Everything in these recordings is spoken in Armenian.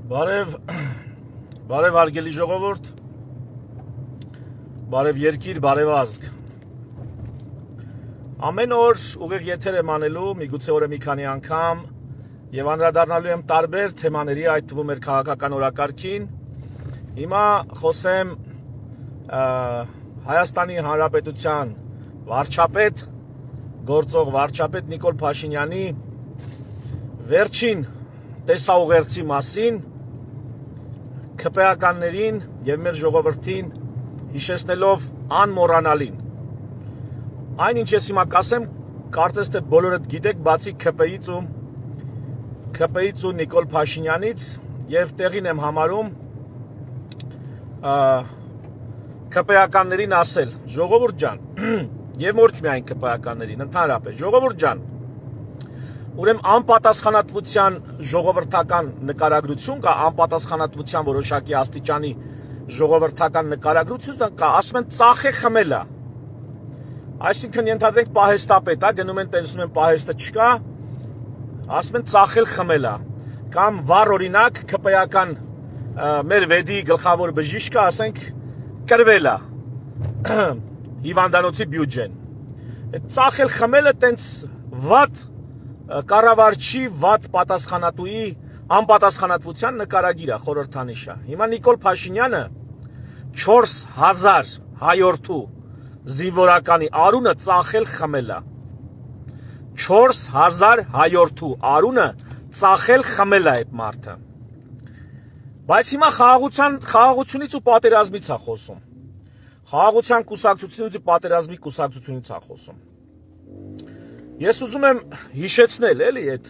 Բարև, բարև արգելի ժողովուրդ, բարև երկիր, բարև ազգ։ Ամեն օր ուղիղ եթեր եմ անելու, միգուցե օրը մի քանի անգամ, եւ անդրադառնալու եմ տարբեր թեմաների, այդ թվում էր քաղաքական օրակարգին։ Հիմա խոսեմ Հայաստանի Հանրապետության վարչապետ, գործող վարչապետ Նիկոլ Փաշինյանի վերջին տեսաուղերձի մասին, ՔՊ-ականներին եւ մեր ժողովրդին հիշեցնելով անմոռանալին։ Այն ինչ ես հիմա կասեմ, կարծես թե բոլորդ գիտեք, բացի ՔՊ-ից ու Նիկոլ Փաշինյանից, եւ տեղին եմ համարում ՔՊ-ականներին ասել. ժողովուրդ ջան, եւ ոչ միայն ՔՊ-ականներին, ընդհանրապես, ժողովուրդ ջան, ուրեմն անպատասխանատվության ժողովրդական նկարագրություն կա, անպատասխանատվության որոշակի աստիճանի ժողովրդական նկարագրություն կա, ասում են ծախե խմելա։ Այսինքն ենթադրենք պահեստապետ է, գնում են տեսնում են պահեստը չկա, ասում են ծախել խմելա։ Կամ վառ օրինակ ՔՊ-ական մեր վեդի գլխավոր բժիշկը, ասենք, կրվել է հիվանդանոցի բյուջեն։ Այդ ծախել խմելը տենց վատ կառավարչի վատ պատասխանատուի անպատասխանատվության նկարագիր է, խորհրդանիշ է։ Հիմա Նիկոլ Փաշինյանը 4000 հայորդու զինվորականի արունը ծախել խմել է։ 4000 հայորդու արունը ծախել խմել է այդ մարդը։ Բայց հիմա խաղաղությունից ու պատերազմից է խոսում։ Խաղաղության կուսակցությունից ու պատերազմի կուսակցությունից է խոսում։ Ես ուզում եմ հիշեցնել էլի այդ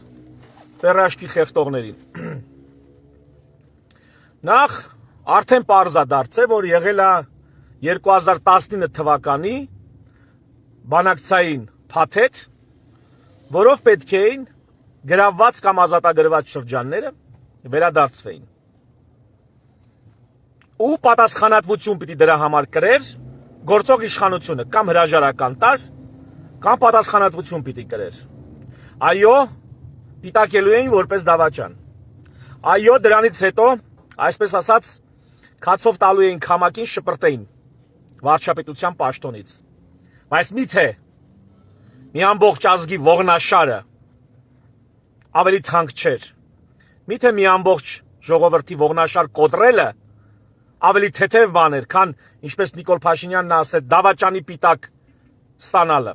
պերաշկի խեղտողներին։ Նախ արդեն պարզ է դարձել, որ եղել է 2019 թվականի բանակցային փաթեթ, որով պետք էին գրավված կամ ազատագրված շրջանները վերադարձվեին։ Ու պատասխանատվություն պիտի դրա համար կրեր գործող իշխանությունը, կամ հրաժարական տար, կամ պատասխանատվություն պիտի կրեր։ Այո, դիտակելու էին որպես դավաճան։ Այո, դրանից հետո, այսպես ասած, քացով տալու էին քամակին շպրտեին վարչապետության պաշտոնից։ Բայց միթե մի ամբողջ ազգի ողնաշարը ավելի թանկ չէր։ Միթե մի ամբողջ ժողովրդի ողնաշար կոտրելը ավելի թեթև բան էր, քան ինչպես Նիկոլ Փաշինյանն ասել, դավաճանի պիտակ ստանալը։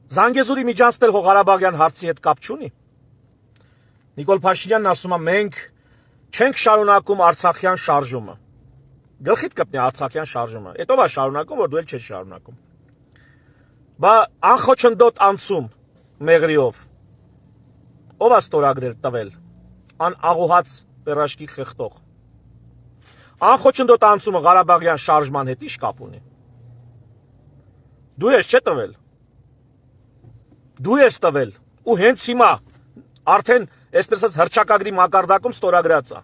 Զանգեզուրի միջանցնել Ղարաբաղյան հարցի հետ կապ չունի։ Նիկոլ Փաշինյանն ասում է, մենք չենք շարունակում Արցախյան շարժումը։ Գլխիդ կպնի Արցախյան շարժումը։ Հետո բա շարունակում, որ դու էլ չես շարունակում։ Բա անխոչնդոտ անցում մեղրիով։ Ով է ստորագրել տվել։ Անաղոհաց պերաշկի խեղտող։ Անխոչնդոտ անցումը Ղարաբաղյան շարժման հետ ի՞նչ կապ ունի։ Դու ես չէ տվել։ Դու ես տվել ու հենց հիմա արդեն այսպես ասած հռչակագրի մակարդակում ստորագրած է։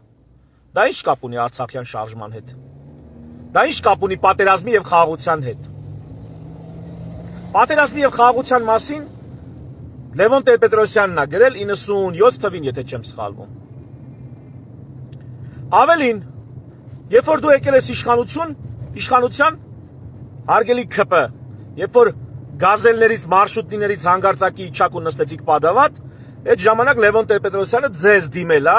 Դա ի՞նչ կապ ունի Արցախյան շարժման հետ։ Դա ի՞նչ կապ ունի պատերազմի եւ խաղաղության հետ։ Պատերազմի եւ խաղաղության մասին Լևոն Տեր-Պետրոսյանն է գրել 97 թվին, եթե չեմ սխալվում։ Ավելին, երբ որ դու եկել ես իշխանության, հարգելի ՔՊ, երբ որ գազելներից, մարշրուտներից հանգարցակի իջաք ու նստեցիք պատավատ, այդ ժամանակ Լևոն Տեր-Պետրոսյանը ձեզ դիմել է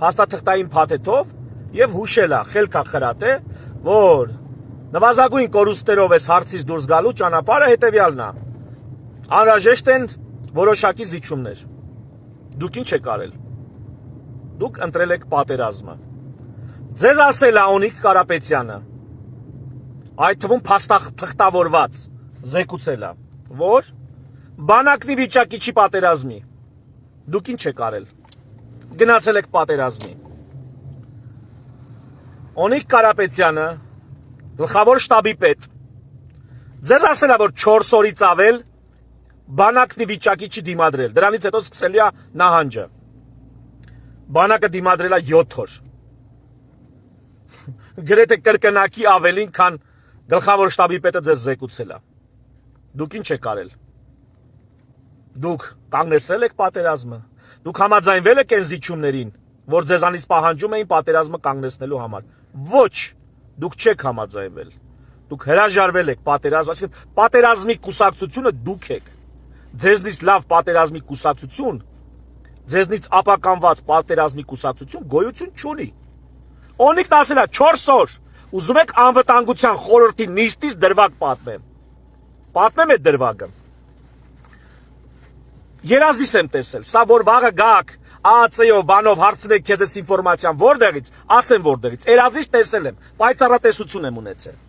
փաստաթղթային փաթեթով եւ հուշել է, խելք է խրատե, որ նվազագույն կորուստերով այս հարցից դուրս գալու ճանապարհը հետեւյալն է։ Անհրաժեշտ են որոշակի զիջումներ։ Դուք ինչ եք արել։ Դուք ընտրել եք պատերազմը։ Ձեզ ասել է Օնիկ Կարապետյանը, այդ թվում փաստաթղթավորված զեկուցել է, որ բանակնի վիճակի չի պատերազմի։ Դուք ինչ եք արել։ Գնացել եք պատերազմի։ Օնիկ Կարապետյանը, գլխավոր շտաբի պետ, ձեզ ասել է, որ 4 օրից ավել բանակնի վիճակի չի դիմադրել, դրանից հետո սկսել է նահանջը։ Բանակը դիմադրել է 7 օր։ Գրեթե կրկնակի ավելին, քան գլխավոր շտաբի պետը ձեզ զեկուցել է։ Դուք ինչ եք արել։ Դուք կանգնեցրել եք պատերազմը։ Դուք համաձայնվել եք այն զիջումներին, որ ձեզանից պահանջում էին պատերազմը կանգնեցնելու համար։ Ոչ, դուք չեք համաձայնվել։ Դուք հրաժարվել եք պատերազմ, այսինքն պատերազմի կուսակցությունը դուք եք։ Ձեզնից լավ պատերազմի կուսակցություն, ձեզնից ապականված պատերազմի կուսակցություն գոյություն չունի։ Օնիկն ասել է 4 օր, ուզում եք անվտանգության խորհրդի նիստից դրվագ պատմեմ։ Պատմեմ այդ դրվագը։ Երազիս եմ տեսել, սա որ վաղը գաք, ԱԱՑ-ով, բանով հարցնեք քեզ այս ինֆորմացիան որտեղից, ասեմ որտեղից։ Երազից տեսել եմ, պայծառատեսություն եմ ունեցել։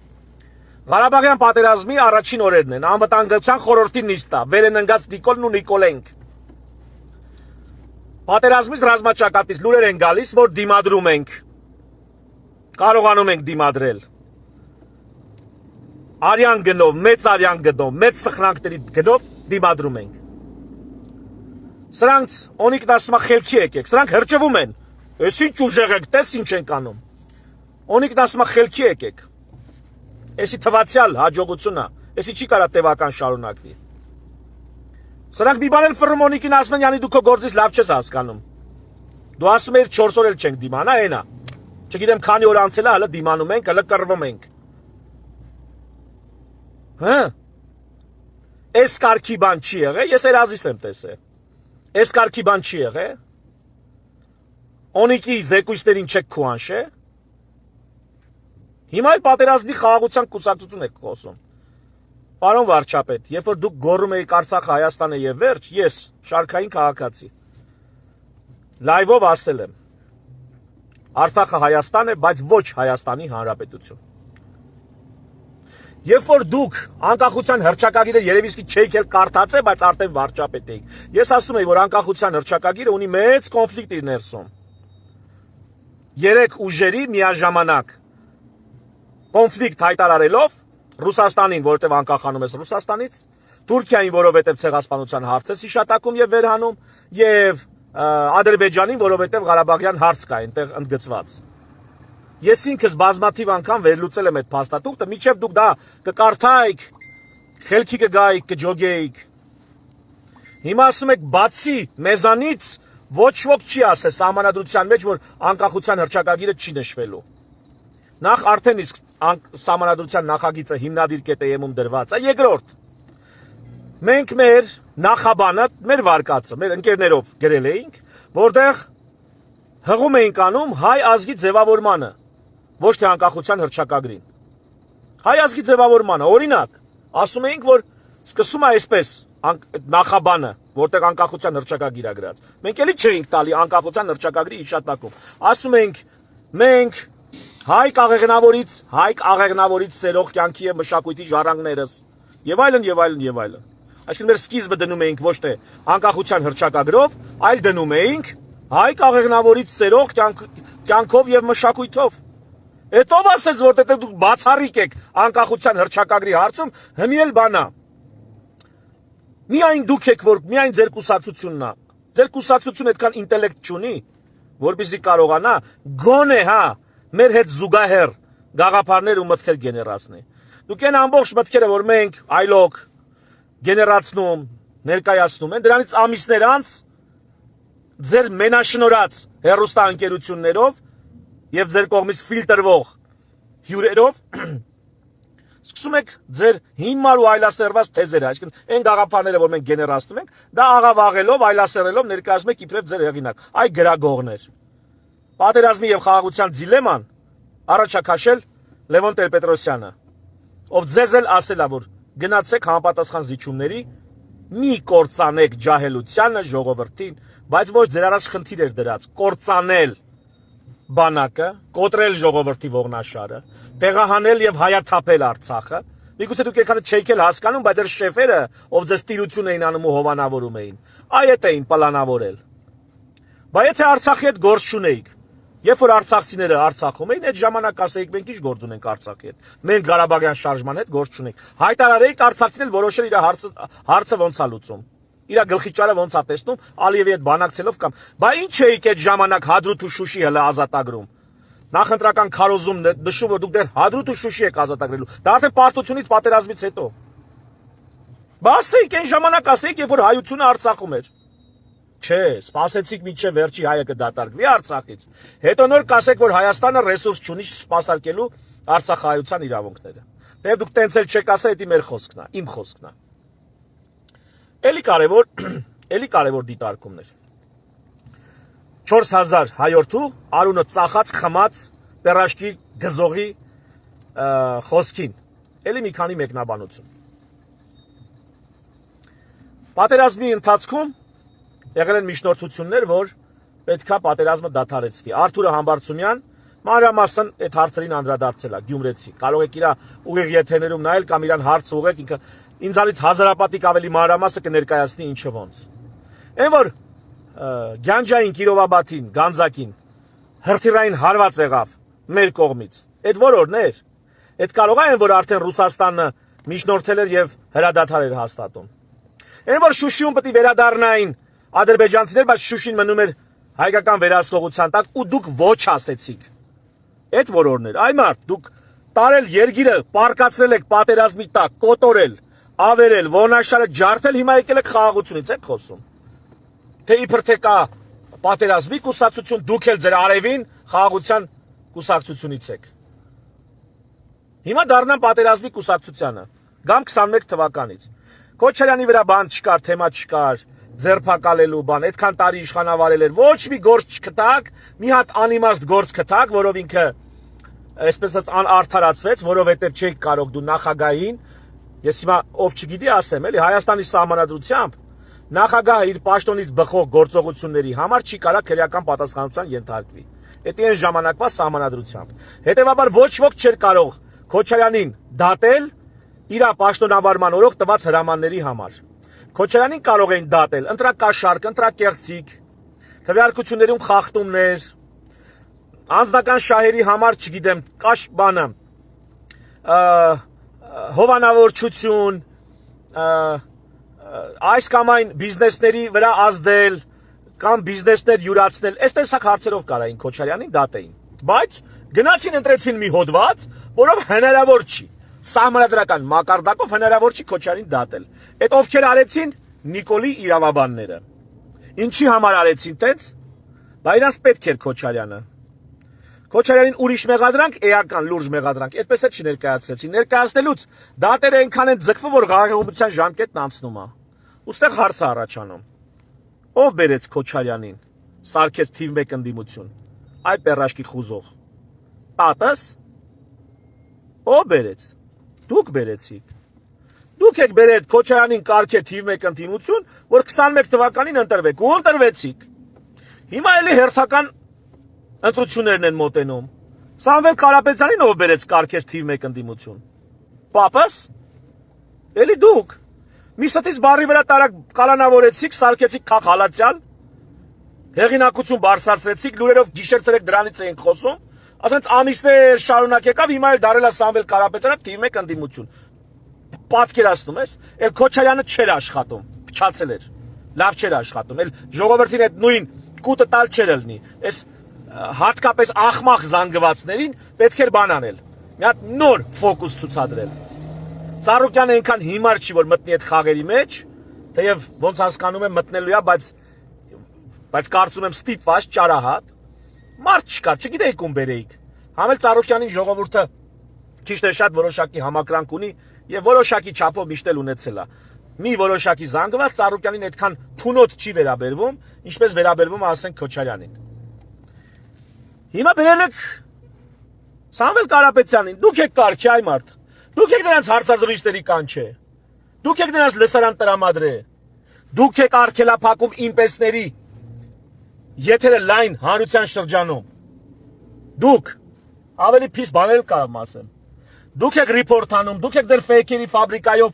Ղարաբաղյան պատերազմի առաջին օրերն են, անվտանգության խորհրդի նիստա, վեր են ընկած Նիկոլն ու Նիկոլենք։ Պատերազմից ռազմաճակատից լուրեր են գալիս, որ դիմադրում ենք։ Կարողանում ենք դիմադրել։ Արյան գնով, մեծ արյան գնով, մեծ սխրանքների գնով դիմադրում ենք։ Սրանց Օնիկն ասում է խելքի եկեք, սրանք հրճվում են։ Էս ինչ ուժեղ եք, տես ինչ ենք անում։ Օնիկն ասում է խելքի եկեք։ Էսի թվացյալ հաջողությունն է, էսի չի կարա տևական շարունակվի։ Սրանք մի բան էլ ֆռում Օնիկին ասում են, յանի դու քո գործից լավ չես հասկանում։ Դու ասում ես 4 օր էլ չենք դիմանա, այնա։ Չգիտեմ քանի օր անցել է, հələ դիմանում ենք, հələ կռվում ենք։ Հա։ Էս կարգի բան չի եղել, ես երազիս եմ տեսել։ Էս կարգի բան չի եղել։ Օնիկի զեկույցներին չեք քուանշե։ Հիմա էլ պատերազմի խաղաղության կուսակցություն եք խոսում։ Պարոն վարչապետ, երբ որ դուք գոռում եք Արցախը Հայաստանը եւ վերջ, ես շարքային քաղաքացի լայվով ասել եմ։ Արցախը Հայաստան է, բայց ոչ Հայաստանի Հանրապետություն։ Երբ որ դուք անկախության հռչակագիրը երևի իսկի չէիք էլ կարդացել, բայց արդեն վարչապետ եք։ Ես ասում եմ, որ անկախության հռչակագիրը ունի մեծ կոնֆլիկտ իր ներսում։ 3 ուժերի միաժամանակ կոնֆլիկտ հայտարարելով Ռուսաստանին, որովհետև անկախանում ես Ռուսաստանից, Թուրքիային, որովհետև ցեղասպանության հարց է հիշատակում եւ վերհանում, եւ Ադրբեջանին, որովհետև Ղարաբաղյան հարց կա այնտեղ ընդգծված։ Ես ինքս բազմաթիվ անգամ վերլուծել եմ այդ փաստաթուղթը, միջև դուք դա կկարդայիք, խելքի կգայիք, կջոգեիք։ Հիմա ասում եք, բացի մեզանից ոչ ոք չի ասել սահմանադրության մեջ, որ անկախության հռչակագիրը չի նշվելու։ Նախ արդեն իսկ սահմանադրության նախագիծը հիմնադիր կետեյեմում դրված է, երկրորդ։ Մենք մեր նախաբանը, մեր վարկածը, մեր ընկերներով գրել էինք, որտեղ հղում էինք անում հայ ազգի ձևավորմանը, ոչ թե անկախության հռչակագրին։ Հայ ազգի ձևավորմանը, օրինակ, ասում էինք, որ սկսում է այսպես նախաբանը, որտեղ անկախության հռչակագիր է գրած։ Մենք էլի չէինք տալի անկախության հռչակագրի հիշատակում։ Ասում էինք, մենք հայ աղեղնավորից սերող կյանքի եւ մշակույթի ժառանգներս եւ այլն եւ այլն եւ այլն։ Այսինքն մեր սկիզբը դնում էինք ոչ թե անկախության հռչակագրով, այլ դնում էինք հայ աղեղնավորից սերող կյանքով եւ մշակույթով։ Հետո ասեց, որ դե դուք բացառիկ եք անկախության հռչակագրի հարցում, հիմի էլ բանա։ Միայն դուք եք, որ միայն ձեր կուսակցությունն է։ Ձեր կուսակցությունը այդքան ինտելեկտ չունի, որպեսզի կարողանա գոնե, հա, մեր հետ զուգահեռ գաղափարներ ու մտքեր գեներացնի։ Դուք այն ամբողջ մտքերը, որ մենք այլոք գեներացնում, ներկայացնում են, դրանից ամիսներ անց ձեր մենաշնորած հեռուստաընկերություններով եւ ձեր կողմից ֆիլտրվող հյուրերով սկսում եք ձեր հիմար ու այլասերված թեզերը, այսինքն այն գաղափարները, որ մենք գեներացնում ենք, դա աղավաղելով, այլասերելով ներկայացնում եք իբրև ձեր հեղինակ, այ գրագողներ։ Պատերազմի եւ խաղաղության դիլեման առաջ է քաշել Լևոն Տեր-Պետրոսյանը, ով ձեզ էլ ասել է, որ գնացեք համապատասխան զիջումների, մի կործանեք ջահելությանը ժողովրդին, բայց ոչ ձեր առաջ խնդիր էր դրած, կործանել բանակը, կոտրել ժողովրդի ողնաշարը, տեղահանել եւ հայաթափել Արցախը։ Միգուցե դուք եկան չեք էլ հասկանում, բայց ձեր շեֆերը, ով ձեզ տիրություն էին անում ու հովանավորում էին, այդ էին պլանավորել։ Բայց եթե Արցախի հետ գործ չունեիք, երբ որ արցախցիները Արցախում էին, այդ ժամանակ ասեիք մենք ինչ գործ ունենք Արցախի հետ։ Մենք Ղարաբաղյան շարժման հետ գործ չունենք։ Հայտարարեիք արցախցին էլ որոշել իր հարցը ոնց է լուծում։ Իր գլխի ճարը ոնց է տեսնում Ալիևի հետ բանակցելով կամ։ Բայց ինչ էիք այդ ժամանակ Հադրութ ու Շուշի հələ ազատագրում։ Նախընտրական քարոզում նշում որ դուք դեռ Հադրութ ու Շուշի եք ազատագրելու։ Դա արդեն պարտությունից պատերազմից հետո։ Բասեիք այն ժամանակ ասեիք, երբ որ հայությունը Արցախում էր։ Չէ, սպասեցիք մինչև վերջի հայը կդատարկվի Արցախից։ Հետո նոր կասեք, որ Հայաստանը ռեսուրս չունի սպասարկելու արցախահայության իրավունքները։ Դե դուք տենց էլ չեք ասա, դա մեր խոսքն է, իմ խոսքն է։ Էլի կարևոր դիտարկումներ։ 4000 հայորդու արունը ծախած խմած պերաշկի գզողի խոսքին։ Էլի մի քանի մեկնաբանություն։ Պատերազմի ընթացքում եղել են միջնորդություններ, որ պետքա պատերազմը դադարեցվի։ Արթուրը Համբարձումյան մանրամասն այդ հարցերին անդրադարձել է, գյումրեցի։ Կարող եք իր ուղիղ եթերներում նայել կամ իրան հարց ուղղեք, ինքը ինձանից հազարապատիկ ավելի մանրամասը կներկայացնի ինչը ոնց։ Այն որ Գյանջային Կիրովաբադին, Գանձակին հրթիռային հարված եղավ մեր կողմից։ Այդ որ օրներ։ Այդ կարող է, որ արդեն Ռուսաստանը միջնորդել էր եւ հրադադար էր հաստատում։ Այն որ Շուշիում պետք է վերադառնային ադրբեջանցիներ, բայց Շուշին մնում էր հայկական վերահսկողության տակ ու դուք ոչ ասեցիք։ Այդ որորներ, այ մարդ, դուք տարել երգիրը, պարկացրել եք պատերազմի տակ, կոտորել, ավերել, ոնաշարը ջարդել, հիմա եկել եք խաղաղությունից եք խոսում։ Թե իբր թե կա պատերազմի կուսակցություն, դուք էլ ձեր արևին խաղաղության կուսակցությունից եք։ Հիմա դառնան պատերազմի կուսակցությանը, գամ 21 թվականից։ Քոչարյանի վրա բան չկար, թեմա չկար, ձերբակալելու բան, այդքան տարի իշխանավարել էր, ոչ մի գործ չգտակ, մի հատ անիմաստ գործ գտակ, որով ինքը այսպես անարդարացվեց, որովհետև չէի կարող դու նախագահին, ես հիմա ով չգիտի ասեմ, էլի Հայաստանի սահմանադրությամբ նախագահը իր պաշտոնից բխող գործողությունների համար չի կարող քրեական պատասխանատվության ենթարկվի։ Դա այն ժամանակվա սահմանադրությամբ։ Հետևաբար ոչ ոք չէր կարող Քոչարյանին դատել իր պաշտոնավարման օրոք տված հրամանների համար։ Քոչարյանին կարող էին դատել ընտրակաշառք, ընտրակեղծիք, քվեարկություններում խախտումներ, անձնական շահերի համար, չգիտեմ, կաշ բանը, հովանավորչություն, այս կամ այն բիզնեսների վրա ազդել կամ բիզնեսներ յուրացնել, այս տեսակ հարցերով կարային Քոչարյանին դատեին։ Բայց գնացին ընտրեցին մի հոդված, որով հնարավոր չի, սահմանադրական մակարդակով հնարավոր չի Քոչարյանին դատել։ Այդ ովքեր արեցին Նիկոլի իրավաբանները։ Ինչի համար արեցին տենց։ Բա իրանց պետք էր Քոչարյանը։ Քոչարյանին ուրիշ մեղադրանք, էական լուրջ մեղադրանք, այդպես էլ չներկայացրեցին։ Ներկայացնելուց դատերը այնքան են ձգվում, որ գաղափարության ժամկետն անցնում է։ Ոստեղ հարցը առաջանում։ Ով բերեց Քոչարյանին, սարքեց թիվ 1 ընդդիմություն։ Այ պերաշկի խուզող։ Տատս։ Ով բերեց։ Դուք բերեցիք։ Դուք եք բերել Քոչարյանին կարգե թիվ 1 ընդդիմություն, որ 21 թվականին ընտրվեք ու ընտրվեցիք։ Հիմա էլի հերթական ընտրություններն են մոտենում։ Սամվել Կարապետյանին ով բերեց կարգես թիվ 1 ընդդիմություն։ Պապս։ Էլի դուք։ Մի ստից բարի վրա տարակ կալանավորեցիք, սարքեցիք Քախ Հալացյան, հեղինակություն բարձրացրեցիք, լուրերով գիշեր-ցերեկ դրանից էին խոսում, ասենց ամիսներ շարունակ եկավ, հիմա էլ դարել է Սամվել Կարապետյանը թիվ 1 ընդդիմություն։ Պատկերացնում ես, էլ Քոչարյանը չէր աշխատում, փչացել էր, լավ չէր աշխատում, էլ ժողովրդին այդ նույն կուտը տալ չէր ելնի, այս հատկապես ախմախ զանգվածներին պետք էր բան անել, մի հատ նոր ֆոկուս ցուցադրել։ Ծառուկյանը այնքան հիմար չի, որ մտնի այդ խաղերի մեջ, թեև ոնց հասկանում եմ մտնելու է, բայց կարծում եմ ստիպված ճարահատ, մարդ չկար, չգիտեիք ում բերեիք։ Համել Ծառուկյանին ժողովուրդը քիչ թե շատ որոշակի համակրանք ունի եւ որոշակի չափով միշտ էլ ունեցել է։ Մի որոշակի զանգված Ծառուկյանին այդքան թունոտ չի վերաբերվում, ինչպես վերաբերվում է ասենք Քոչարյանին։ Հիմա բերել եք Սամվել Կարապետյանին, դուք եք կարգի այ մարդ։ Դուք եք նրանց հարցազրույցների կանչե։ Դուք եք նրանց լսարան տրամադրե։ Դուք եք արգելափակում իմպեսների եթերը լայն հանրության շրջանում։ Դուք ավելի փիս բաներ կարամ ասեմ։ Դուք եք ռիփորտ անում, դուք եք ձեր ֆեյքերի ֆաբրիկայով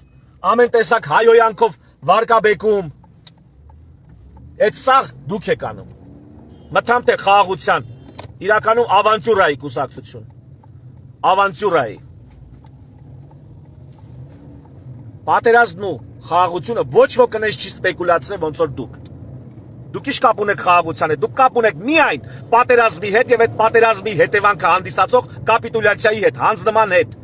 ամեն տեսակ հայոյանքով վարկաբեկում։ Այդ սաղ դուք եք անում։ Մտամ թե խաղաղության, իրականում ավանտյուրայի կուսակցություն։ Ավանտյուրայի։ Պատերազմն ու խաղաղությունը ոչ ոք կնես չի սպեկուլացրել ոնց որ դուք։ Դուք ի՞նչ կապ ունեք խաղաղության հետ, դուք կապ ունեք միայն պատերազմի հետ եւ այդ պատերազմի հետևանքը հանդիսացող կապիտուլյացիայի հետ, հանձնման հետ։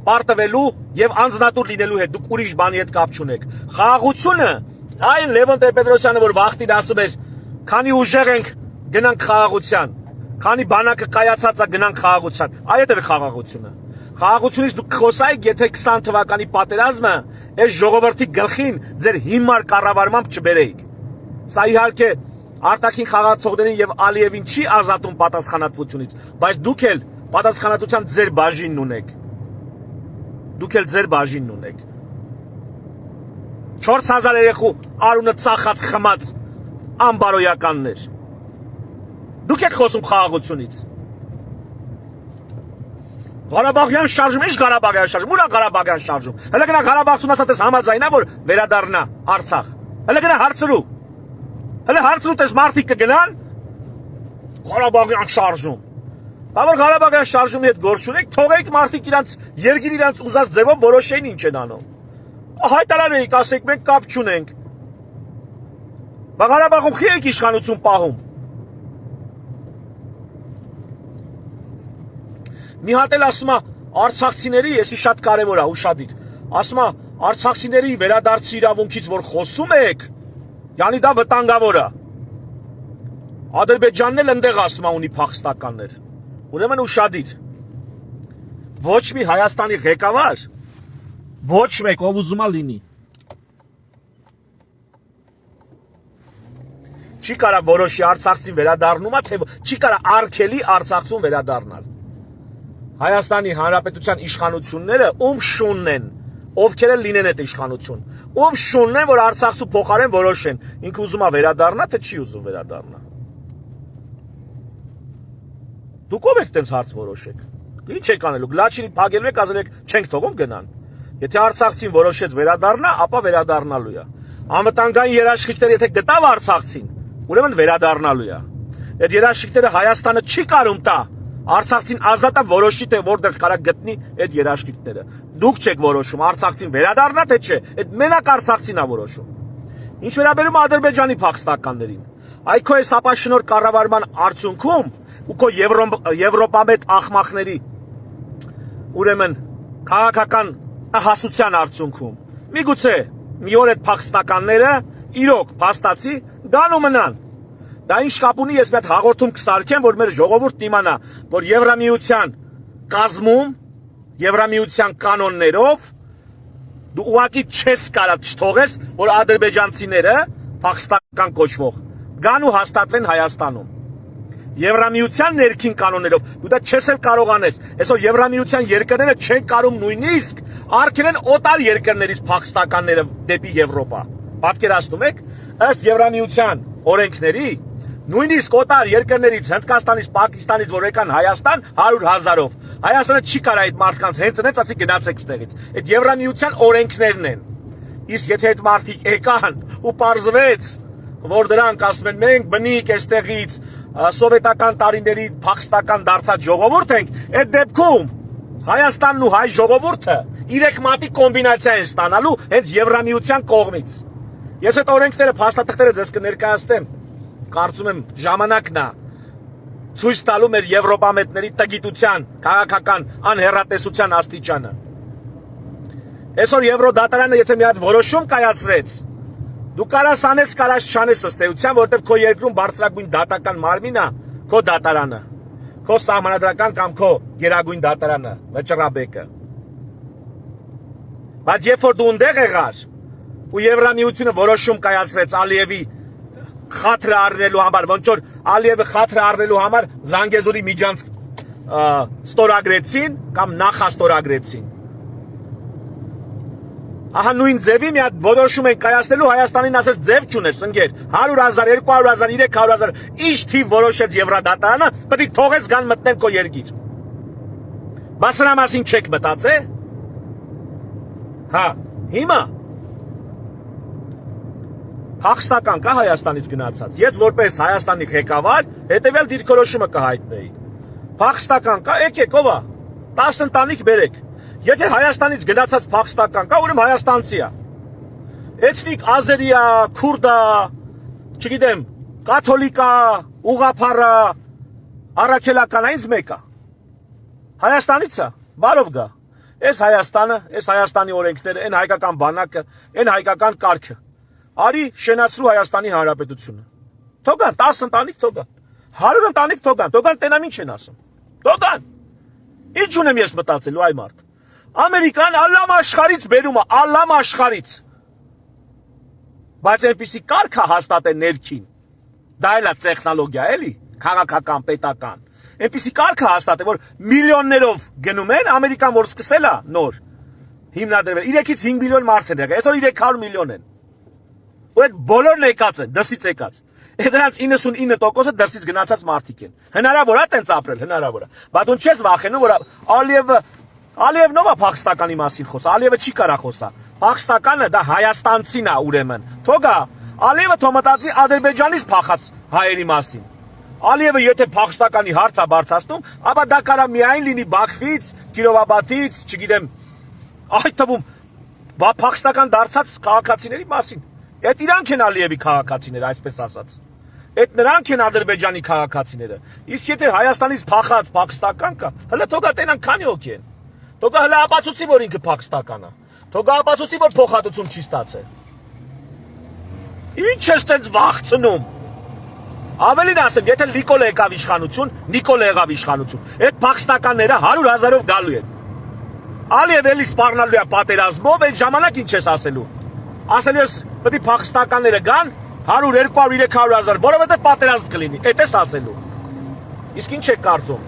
պարտվելու եւ անձնատուր լինելու հետ դուք ուրիշ բանի հետ կապ չունեք։ Խաղաղությունը, այն Լևոն Տեր-Պետրոսյանը որ վախտին ասում էր, քանի ուժեղ ենք գնանք խաղաղության, քանի բանակը կայացած է գնանք խաղաղության։ Այդ էր խաղաղությունը։ Խաղաղությունից դուք խոսայիք, եթե 20 թվականի պատերազմը այս ժողովրդի գլխին ձեր հիմար կառավարմամբ չբերեիք։ Սա իհարկե արտաքին խաղացողներին եւ Ալիևին չի ազատում պատասխանատվությունից, բայց դուք էլ պատասխանատվության ձեր բաժինն ունեք։ Դուք էլ ձեր բաժինն ունեք։ 4000 երեխու արունը ծախած խմած անբարոյականներ։ Դուք եք խոսում խաղաղությունից։ Ղարաբաղյան շարժում, ի՞նչ Ղարաբաղյան շարժում, ուր է Ղարաբաղյան շարժում։ Հələ գնա Ղարաբաղցուն ասած համաձայնա որ վերադառնա Արցախ։ Հələ գնա հարցրու։ Հələ հարցրու տես մարդիկ կգնան Ղարաբաղյան շարժում։ Բա որ Ղարաբաղյան շարժումի հետ գործ չունեք, թողեք մարդիկ իրանց երգիր իրանց ուզած ձևով որոշեն ինչ են անում։ Հայտարարեիք, ասեք մենք կապ չունենք։ Բա Ղարաբաղում խի եք իշխանություն պահում։ Մի հատ էլ ասում է արցախցիների, եսի շատ կարևոր է, ուշադիր։ Ասում է արցախցիների վերադարձի իրավունքից որ խոսում եք, յանի դա վտանգավոր է։ Ադրբեջանն էլ ընդեղ ասում է ունի փախստականներ։ Ուրեմն ուշադիր։ Ոչ մի Հայաստանի ղեկավար, ոչ մեկ ով ուզում է լինի։ Չի կարա որոշի արցախցին վերադառնումա, թե չի կարա արգելի արցախցուն վերադառնալ։ Հայաստանի Հանրապետության իշխանությունները ում շունն են, ովքեր էլ լինեն այդ իշխանություն, ում շունն են, որ արցախցու փոխարեն որոշեն, ինքը ուզում է վերադառնա, թե չի ուզում վերադառնա։ Դուք ով եք տենց հարց որոշեք։ Ինչ եք անելու, գլաչինի փագելու եք, ասել եք չենք թողում գնան։ Եթե արցախցին որոշեց վերադառնա, ապա վերադառնալու է։ Անվտանգային երաշխիքները եթե գտավ արցախցին, ուրեմն վերադառնալու է։ Այդ երաշխիքները Հայաստանը չի կարում տա։ Արցախցին ազատը որոշի թե որտեղ կարա գտնի այդ երաշխիքները։ Դուք չեք որոշում արցախցին վերադառնա թե չէ, այդ մենակ արցախցին է որոշում։ Ինչ վերաբերում է Ադրբեջանի փախստականներին, այ քո այս ապաշնոր կառավարման արդյունքում ու քո եվրոպամետ աղմախների ուրեմն քաղաքական հասության արդյունքում միգուցե մի օր այդ փախստականները իրոք փաստացի գան ու մնան։ Դա ինչ կապ ունի, ես մի հատ հաղորդում կսարքեմ, որ մեր ժողովուրդն իմանա, որ Եվրամիության կազմում, Եվրամիության կանոններով դու ուղղակի չես կարա չթողես, որ ադրբեջանցիները փախստական կոչվող գան ու հաստատվեն Հայաստանում։ Եվրամիության ներքին կանոններով դու դա չես էլ կարող անես։ Այսօր Եվրամիության երկրները չեն կարող նույնիսկ արգելեն օտար երկրներից փախստականները դեպի Եվրոպա։ Պատկերացնում եք, ըստ Եվրամիության օրենքների նույնիսկ օտար երկրներից Հնդկաստանից, Պակիստանից որ եկան Հայաստան 100,000-ով, Հայաստանը չի կարա այդ մարդկանց հենց նենց ասի գնացեք ստեղից։ Այդ Եվրամիության օրենքներն են։ Իսկ եթե այդ մարդիկ եկան ու պարզվեց, որ դրանք ասում են մենք բնիկ այստեղից սովետական տարիների փախստական դարձած ժողովուրդ ենք, այդ դեպքում Հայաստանն ու հայ ժողովուրդը իրեք մատի կոմբինացիա են ստանալու հենց Եվրամիության կողմից։ Ես այդ օրենքները փաստաթղթերը ձեզ կներկայացնեմ։ Կարծում եմ ժամանակն է ցույց տալու մեր եվրոպամետների տգիտության, քաղաքական անհեռատեսության աստիճանը։ Այսօր Եվրոդատարանը եթե մի հատ որոշում կայացրեց, դու կարաս անես, կարաս չանես ըստ էության, որովհետև քո երկրում բարձրագույն դատական մարմինը քո դատարանը, քո սահմանադրական կամ քո գերագույն դատարանը, վճռաբեկը։ Բայց երբ որ դու ընդեղ եղար ու Եվրամիությունը որոշում կայացրեց Ալիևի խաթրը առնելու համար, ոնց որ Ալիևը խաթրը առնելու համար Զանգեզուրի միջանցք ստորագրեցին կամ նախաստորագրեցին։ Ահա նույն ձևի մի հատ որոշում են կայացնելու, Հայաստանին ասես ձև չունես, ընկեր, 100,000, 200,000, 300,000, ինչ թիվ որոշեց Եվրոդատարանը, պետք է թողեց գան մտնեն քո երկիր։ Բա սրա մասին չեք մտածել։ Հա, հիմա փախստական կա Հայաստանից գնացած։ Ես որպես Հայաստանի ղեկավար հետևյալ դիրքորոշումը կհայտնեի։ Փախստական կա, եկեք ով է, 10 ընտանիք բերեք։ Եթե Հայաստանից գնացած փախստական կա, ուրեմն հայաստանցի է։ Էթնիկ ազերի է, քուրդ է, չգիտեմ, կաթոլիկ է, ուղղափառ է, առաքելական է, ինձ մեկ է։ Հայաստանից է, բարով գա։ Այս Հայաստանը, այս Հայաստանի օրենքները, այն հայկական բանակը, այն հայկական կարգը։ Արի շենացրու Հայաստանի Հանրապետությունը։ Թողան 10 ընտանիք թողան։ 100 ընտանիք թողան։ Թողան տենամ ինչ են ասում։ Թողան։ Ինչ ունեմ ես մտածելու այ մարդ։ Ամերիկան ալլամ աշխարից բերում է, ալլամ աշխարից։ Բայց այնպիսի կարգ է հաստատել ներքին։ Դա էլ է տեխնոլոգիա, էլի, քաղաքական, պետական։ Այնպիսի կարգ է հաստատել, որ միլիոններով գնում են, Ամերիկան որ սկսել է նոր հիմնադրվել, 3-ից 5 միլիոն մարդ են եղել, այսօր 300 միլիոն են։ Ու այդ բոլորն եկած են, դրսից եկած։ Այդ դրանց 99%-ը դրսից գնացած մարդիկ են։ Հնարավոր է տենց ապրել, հնարավոր է։ Բայց դու չես վախենում, որ Ալիևն ով է Փախստականի մասին խոսա, Ալիևը չի կարա խոսա։ Փախստականը դա հայաստանցին է ուրեմն։ Թողա, Ալիևը թոմտացի Ադրբեջանից փախած հայերի մասին։ Ալիևը եթե Փախստականի հարց է բարձրացնում, ապա դա կարա միայն լինի Բաքվից, Կիրովաբադից, չգիտեմ, այդ թվում Փախստական դարձած քաղաքացիների մասին։ Այդ իրանք են Ալիևի քաղաքացիները, այսպես ասած։ Այդ նրանք են Ադրբեջանի քաղաքացիները։ Իսկ եթե Հայաստանից փախած Փախստական կա, հələ թողա տենան քանի հոգի են։ Թողա հələ ապացուցի, որ ինքը Փախստական է։ Թողա ապացուցի, որ փոխհատուցում չի ստացել։ Ինչ ես տենց վախցնում։ Ավելին ասեմ, եթե Նիկոլը եկավ իշխանություն, Նիկոլը եղավ իշխանություն։ Այդ Փախստականները 100,000-ով գալու են։ Ալիև էլի սպառնալու է պատերազմով, այդ ժամանակ ինչ ես ասելու։ Ասելու ես, պետք է Փախստականները գան 100, 200, 300,000, որովհետև պատերազմ կլինի։ Էդ ես ասելու։ Իսկ ինչ եք կարծում։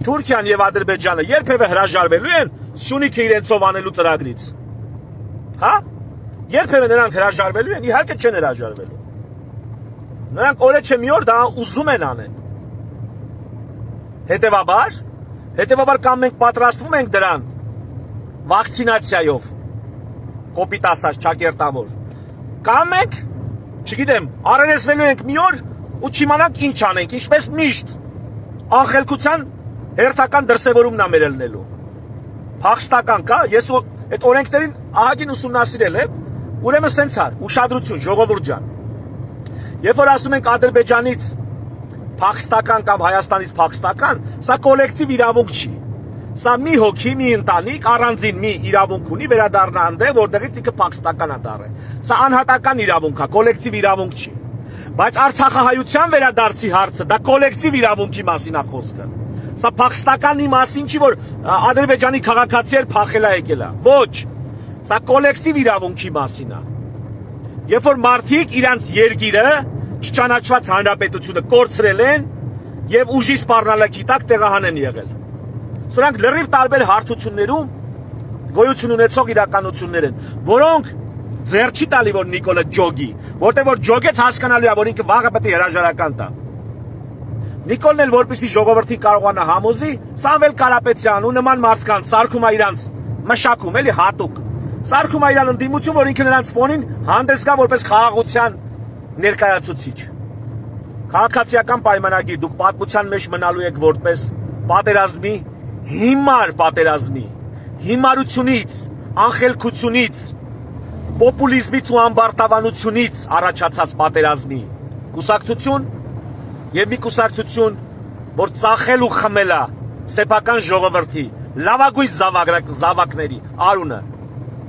Թուրքիան եւ Ադրբեջանը երբևէ հրաժարվելու են Սյունիքը իրենցով անելու ծրագրից։ Հա? Երբևէ նրանք հրաժարվելու են, իհարկե չեն հրաժարվելու։ Նրանք օրեչե մի օր դա ուզում են անեն։ Հետևաբար կամ մենք պատրաստվում ենք դրան վակցինացիայով, կոպիտ ասած ճակերտավոր, կամ մենք, չգիտեմ, առերեսվելու ենք մի օր ու չիմանանք ինչ անենք, ինչպես միշտ, անխելքության հերթական դրսևորումն է մեր ելնելու։ Փախստական կա, ես այդ օրենքներին ահագին ուսումնասիրել եմ, ուրեմն սենց էր, ուշադրություն, ժողովուրդ ջան։ Երբ որ ասում ենք Ադրբեջանից Փախստական կամ Հայաստանից Փախստական, սա կոլեկտիվ իրավունք չի։ Սա մի հոգի, մի ընտանիք առանձին մի իրավունք ունի վերադառնա այնտեղ, որտեղից ինքը Փախստական է դառել։ Սա անհատական իրավունք է, կոլեկտիվ իրավունք չի։ Բայց Արցախահայության վերադարձի հարցը դա կոլեկտիվ իրավունքի մասին է խոսքը։ Սա Փախստականի մասին չի, որ Ադրբեջանի քաղաքացիներ փախել է եկել է։ Ոչ։ Սա կոլեկտիվ իրավունքի մասին է։ Երբ որ մարդիկ իրանց երկիրը չճանաչված հանրապետությունը կորցրել են եւ ուժի սպառնալիքի տակ տեղահան են եղել։ Սրանք լրիվ տարբեր հարթություններում գոյություն ունեցող իրականություններ են, որոնք ձեռ չի տալի, որ Նիկոլը ջոգի, որտեղ որ ջոգեց հասկանալու է, որ ինքը վաղը պետք է հրաժարական տա։ Նիկոլն էլ որպեսի ժողովրդի կարողանա համոզի, Սամվել Կարապետյան ու նման մարդկանց սարքում է իրանց մշակում, էլի հատուկ։ Սարքում է իրան ընդդիմություն, որ ինքը նրանց ֆոնին հանդես գա որպես խաղաղության ներկայացուցիչ։ Քաղաքացիական պայմանագիր, դուք պատմության մեջ մնալու եք որպես պատերազմի, հիմար պատերազմի, հիմարությունից, անխելքությունից, պոպուլիզմից ու ամբարտավանությունից առաջացած պատերազմի կուսակցություն եւ մի կուսակցություն, որ ծախել ու խմել է սեփական ժողովրդի լավագույն զավակների արունը։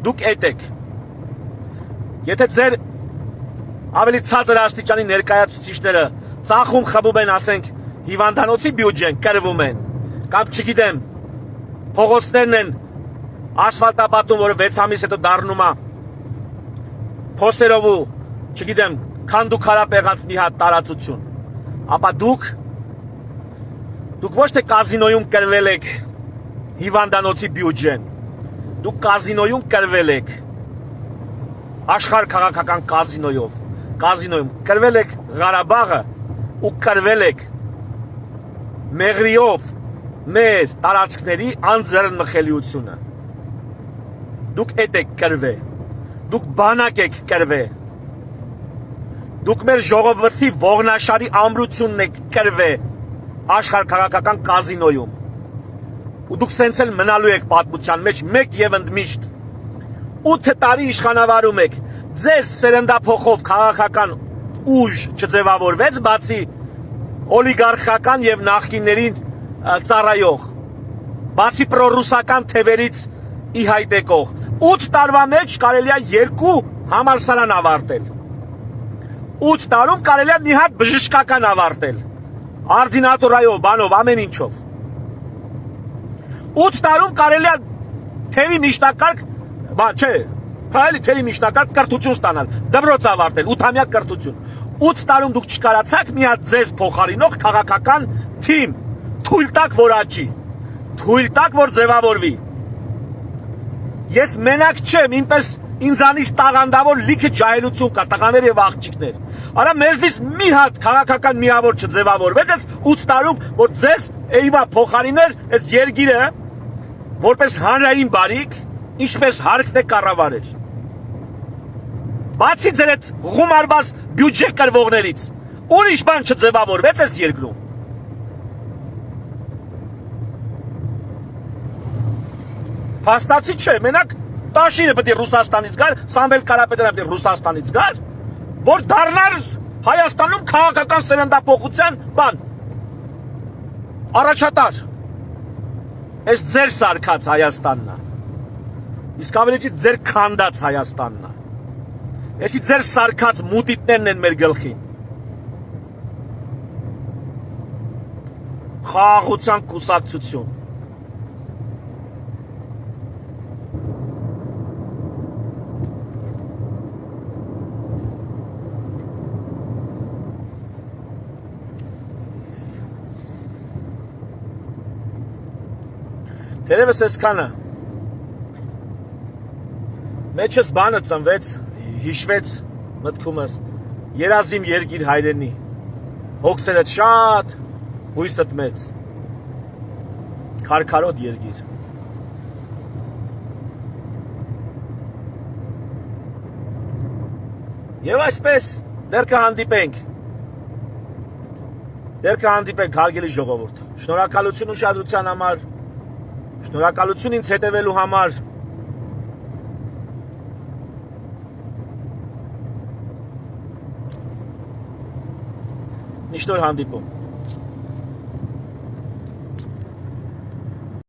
Դուք ետեք։ Եթե ձեր ավելի ցածր աստիճանի ներկայացուցիչները ծախում խմում են, ասենք, հիվանդանոցի բյուջեն կրվում են, կամ չգիտեմ, փողոցներն են ասֆալտապատում, որը 6 ամիս հետո դառնում է փոսերով ու, չգիտեմ, քանդու քարապ եղած մի հատ տարածություն, ապա դուք ոչ թե կազինոյում կրվել եք հիվանդանոցի բյուջեն, դուք կազինոյում կրվել եք աշխարհ քաղաքական կազինոյում կրվել եք Ղարաբաղը ու կրվել եք մեղրիով մեր տարածքների անձեռնմխելիությունը։ Դուք էդ եք կրվել, դուք բանակ եք կրվել, դուք մեր ժողովրդի ողնաշարի ամրությունն եք կրվել աշխարհ քաղաքական կազինոյում։ Ու դուք սենց էլ մնալու եք պատմության մեջ մեկ եւ ընդմիշտ 8 տարի իշխանավարում եք, ձեզ սերնդափոխով քաղաքական ուժ չձևավորվեց, բացի օլիգարխական եւ նախկիններին ծառայող։ բացի պրոռուսական թևերից ի հայտ եկող 8 տարվա մեջ կարելի է 2 համալսարան ավարտել 8 տարում կարելի է մի հատ բժշկական ավարտել արդինատորայով, բանով, ամեն ինչով 8 տարում կարելի է թերի միջնակարգ, բան չէ, հայելի թերի միջնակարգ կրթություն ստանալ, դպրոց ավարտել, 8-ամյա կրթություն 8 տարում դուք չկարացաք մի հատ ձեզ փոխարինող քաղաքական թիմ, թույլ տաք, որ աճի, թույլ տաք, որ ձևավորվի։ Ես մենակ չեմ, ինձանից տաղանդավոր լիքը ջահելություն կա, տղաներ եւ աղջիկներ։ Արա մեզնից մի հատ քաղաքական միավոր չձևավորվեց այս 8 տարում, որ ձեզ էյվա փոխարիներ այս երգիրը որպես հանրային բարիք, ինչպես հարկն է կառավարել։ Բացի ձեր այդ գումարված բյուջե կրվողներից, ուրիշ բան չձևավորվեց այս երկրում։ Փաստացի չէ, մենակ Տաշինը պետք է Ռուսաստանից գար, Սամվել Կարապետյանը պետք է Ռուսաստանից գար, որ դառնար Հայաստանում քաղաքական սերնդափոխության բան։ Առաջատար։ Այս ձեր սարքած Հայաստանն է։ Իսկ ավելի ճիշտ ձեր քանդած Հայաստանն է։ Էսի ձեր սարքած մուտիտներն են մեր գլխին։ Խաղաղության կուսակցություն։ Թերևս այսքանը։ Մեջս բանը ծնվեց, հիշվեց մտքումս, երազիմ երգիր հայրենի, հոգսերդ շատ, հույսդ մեծ, քարքարոտ երգիր։ Եվ այսպես, դեռ կհանդիպենք հարգելի ժողովուրդ, շնորհակալություն ուշադրության համար, շնորհակալություն ինձ հետևելու համար, միշտ օր հանդիպում։